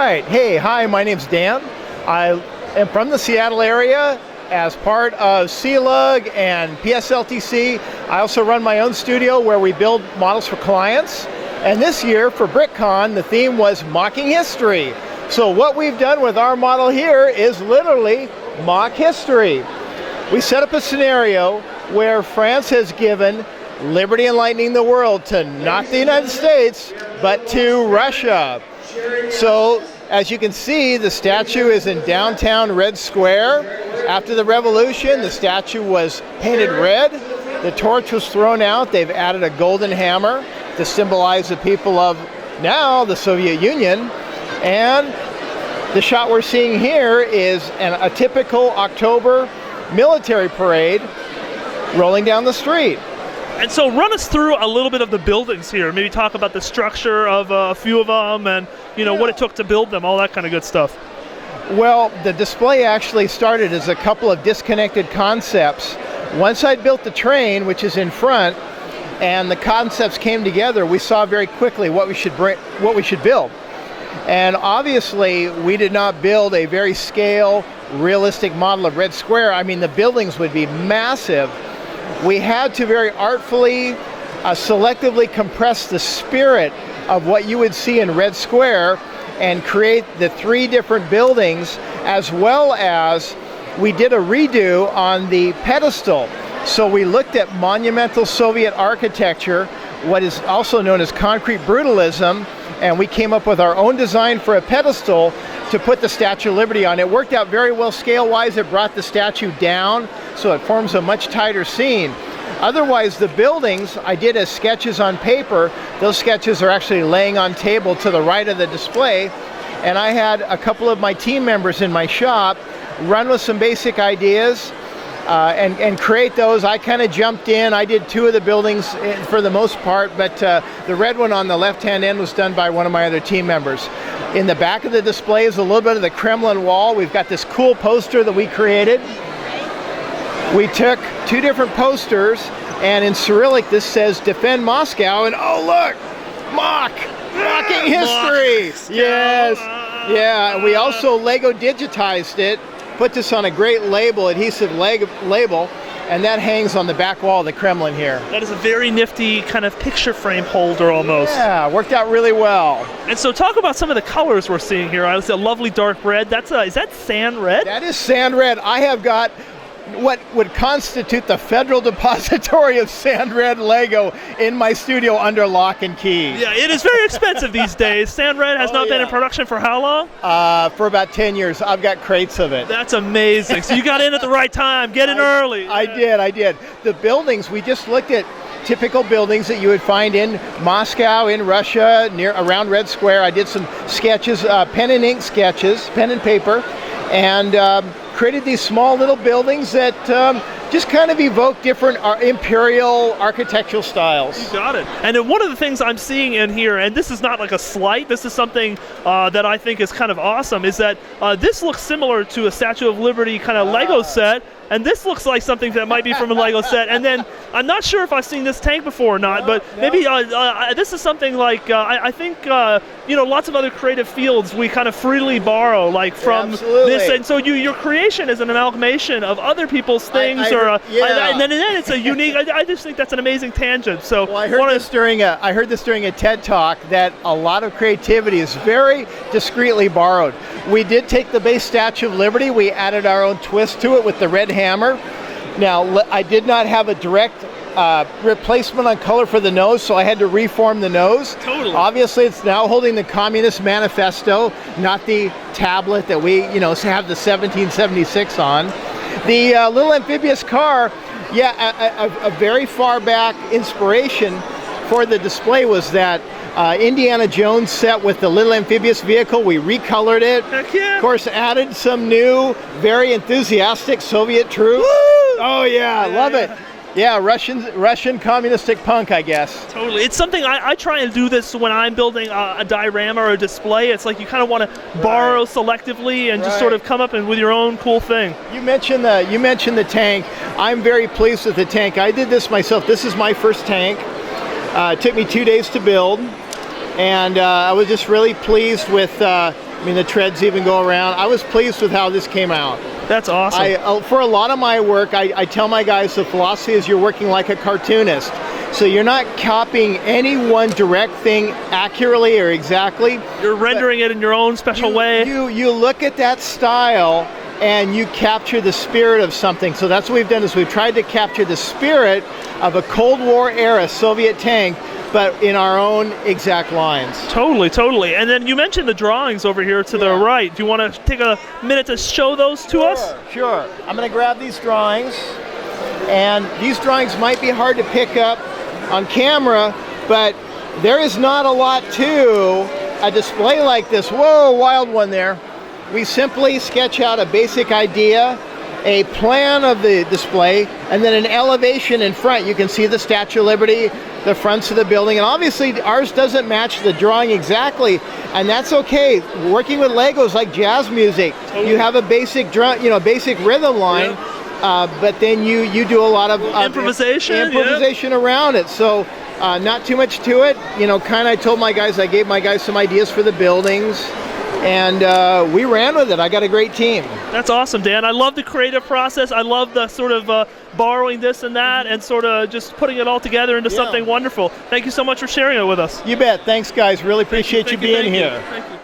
right. Hey, hi, my name's Dan. I am from the Seattle area as part of CLUG and PSLTC. I also run my own studio where we build models for clients. And this year for BrickCon, the theme was mocking history. So what we've done with our model here is literally mock history. We set up a scenario where France has given liberty enlightening the world to not the United States, but to Russia. So, as you can see, the statue is in downtown Red Square. After the revolution, the statue was painted red. The torch was thrown out. They've added a golden hammer to symbolize the people of now the Soviet Union. And the shot we're seeing here is a typical October military parade rolling down the street. And so run us through a little bit of the buildings here. Maybe talk about the structure of a few of them and what it took to build them, all that kind of good stuff. Well, the display actually started as a couple of disconnected concepts. Once I'd built the train, which is in front, and the concepts came together, we saw very quickly what we should build. And obviously, we did not build a very scale, realistic model of Red Square. I mean, the buildings would be massive. We had to very artfully, selectively compress the spirit of what you would see in Red Square and create the three different buildings, as well as we did a redo on the pedestal. So we looked at monumental Soviet architecture, what is also known as concrete brutalism, and we came up with our own design for a pedestal to put the Statue of Liberty on. It worked out very well scale-wise. It brought the statue down, so it forms a much tighter scene. Otherwise, the buildings I did as sketches on paper. Those sketches are actually laying on table to the right of the display, and I had a couple of my team members in my shop run with some basic ideas and create those. I kind of jumped in. I did two of the buildings for the most part, but the red one on the left-hand end was done by one of my other team members. In the back of the display is a little bit of the Kremlin wall. We've got this cool poster that we created. We took two different posters, and in Cyrillic this says "Defend Moscow," and oh look, mocking history. Yes, yeah. We also Lego digitized it, put this on a great adhesive label, and that hangs on the back wall of the Kremlin here. That is a very nifty kind of picture frame holder almost. Yeah, worked out really well. And so talk about some of the colors we're seeing here. I see a lovely dark red. Is that sand red? That is sand red. I have got what would constitute the federal depository of sand red Lego in my studio under lock and key. Yeah, it is very expensive these days. Sand red has not been in production for how long? For about 10 years. I've got crates of it. That's amazing. So you got in at the right time. Get in early. I did. The buildings, we just looked at typical buildings that you would find in Moscow, in Russia, around Red Square. I did some sketches, pen and ink sketches, pen and paper, and created these small little buildings that just kind of evoke different imperial architectural styles. You got it. And one of the things I'm seeing in here, and this is not like a slight, this is something that I think is kind of awesome, is that this looks similar to a Statue of Liberty kind of Lego set, and this looks like something that might be from a Lego set. And then I'm not sure if I've seen this tank before or not, but maybe this is something like I think lots of other creative fields we kind of freely borrow, like from this, and so your creation is an amalgamation of other people's things, and then it's a unique. I just think that's an amazing tangent. So well, I heard this during a TED talk that a lot of creativity is very discreetly borrowed. We did take the base Statue of Liberty. We added our own twist to it with the red hammer. Now, I did not have a direct replacement on color for the nose, so I had to reform the nose. Totally. Obviously, it's now holding the Communist Manifesto, not the tablet that we, have the 1776 on. The little amphibious car, a very far back inspiration for the display was that Indiana Jones set with the little amphibious vehicle. We recolored it. Heck yeah. Of course, added some new, very enthusiastic Soviet troops. Woo! Oh yeah, love it. Yeah, Russian communistic punk, I guess. Totally. It's something I try and do this when I'm building a diorama or a display. It's like you kind of want to borrow selectively and just sort of come up with your own cool thing. You mentioned the tank. I'm very pleased with the tank. I did this myself. This is my first tank. It took me 2 days to build, and I was just really pleased with I mean, the treads even go around. I was pleased with how this came out. That's awesome. For a lot of my work, I tell my guys the philosophy is you're working like a cartoonist. So you're not copying any one direct thing accurately or exactly. You're rendering it in your own special way. You look at that style and you capture the spirit of something. So that's what we've done, is we've tried to capture the spirit of a Cold War era Soviet tank, but in our own exact lines. Totally, totally. And then you mentioned the drawings over here to the right. Do you want to take a minute to show those to us? Sure. I'm going to grab these drawings. And these drawings might be hard to pick up on camera, but there is not a lot to a display like this. Whoa, wild one there. We simply sketch out a basic idea, a plan of the display, and then an elevation in front. You can see the Statue of Liberty, the fronts of the building, and obviously ours doesn't match the drawing exactly, and that's okay. Working with Legos like jazz music, you have a basic drum, basic rhythm line, but then you do a lot of improvisation around it. So not too much to it. I told my guys, I gave my guys some ideas for the buildings, and we ran with it. I got a great team. That's awesome, Dan. I love the creative process. I love the sort of borrowing this and that and sort of just putting it all together into something wonderful. Thank you so much for sharing it with us. You bet. Thanks, guys. Really appreciate you being here. Thank you.